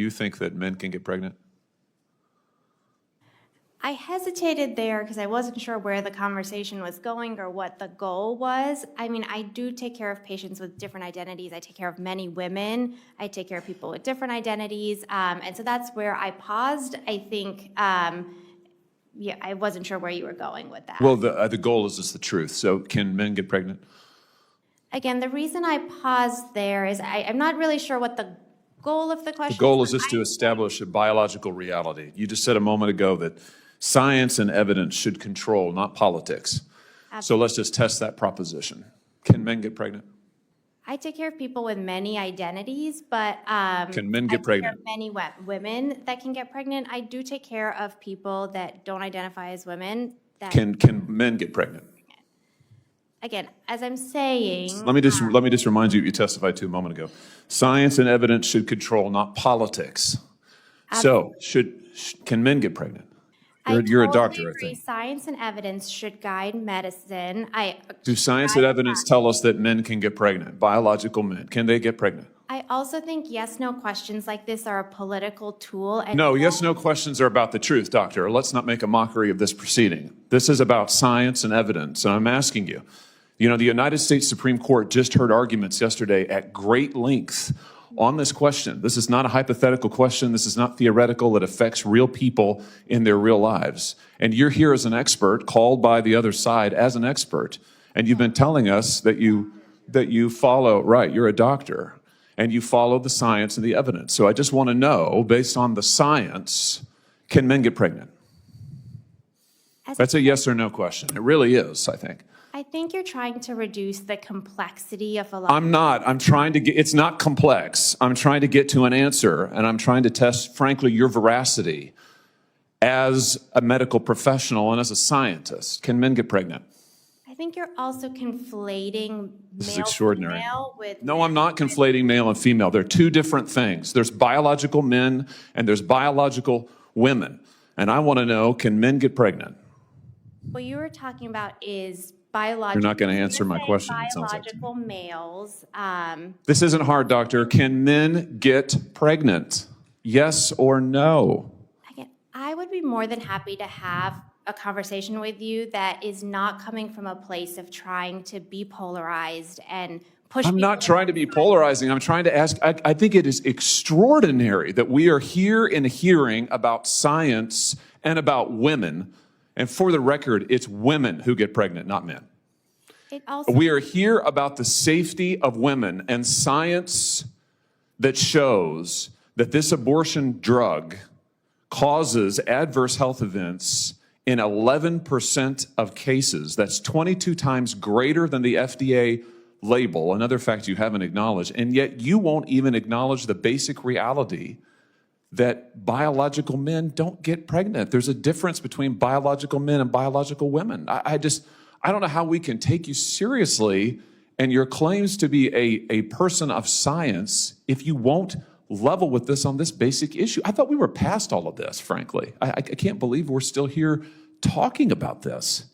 you think that men can get pregnant? I hesitated there because I wasn't sure where the conversation was going or what the goal was. I mean, I do take care of patients with different identities. I take care of many women. I take care of people with different identities. And so that's where I paused. I think, yeah, I wasn't sure where you were going with that. Well, the goal is just the truth. So can men get pregnant? Again, the reason I paused there is I'm not really sure what the goal of the question The goal is just to establish a biological reality. You just said a moment ago that science and evidence should control, not politics. So let's just test that proposition. Can men get pregnant? I take care of people with many identities, but Can men I get take care pregnant? of many women that can get pregnant. I do take care of people that don't identify as women. That Can men get pregnant? again, as I'm saying, Let me just remind you what you testified to a moment ago. Science and evidence should control, not politics. So can men get pregnant? You're a totally doctor, I agree. think. Science and evidence should guide medicine. Do science and evidence tell us that men can get pregnant? Biological men, can they get pregnant? I also think yes/no questions like this are a political tool. And No, yes/no questions are about the truth, doctor. Let's not make a mockery of this proceeding. This is about science and evidence, and I'm asking you. You know, the United States Supreme Court just heard arguments yesterday at great length on this question. This is not a hypothetical question. This is not theoretical. It affects real people in their real lives. And you're here as an expert, called by the other side as an expert, and you've been telling us that you follow, right, you're a doctor, and you follow the science and the evidence. So I just want to know, based on the science, can men get pregnant? That's a yes or no question. It really is, I think. I think you're trying to reduce the complexity of a lot. I'm not. I'm trying to get, it's not complex. I'm trying to get to an answer, and I'm trying to test, frankly, your veracity as a medical professional and as a scientist. Can men get pregnant? I think you're also conflating This is male extraordinary. female with No, I'm not conflating male and female. They're two different things. There's biological men and there's biological women. And I want to know, can men get pregnant? what you were talking about is biological. You're not going to answer my saying question, it sounds like to me. biological males. This isn't hard, doctor. Can men get pregnant? Yes or no? Again, I would be more than happy to have a conversation with you that is not coming from a place of trying to be polarized and push. I'm not trying to be polarizing. I'm trying to ask, I think it is extraordinary that we are here in a hearing about science and about women. And for the record, it's women who get pregnant, not men. It also, We are here about the safety of women and science that shows that this abortion drug causes adverse health events in 11% of cases. That's 22 times greater than the FDA label, another fact you haven't acknowledged. And yet you won't even acknowledge the basic reality that biological men don't get pregnant. There's a difference between biological men and biological women. I don't know how we can take you seriously and your claims to be a person of science if you won't level with this on this basic issue. I thought we were past all of this, frankly. I can't believe we're still here talking about this.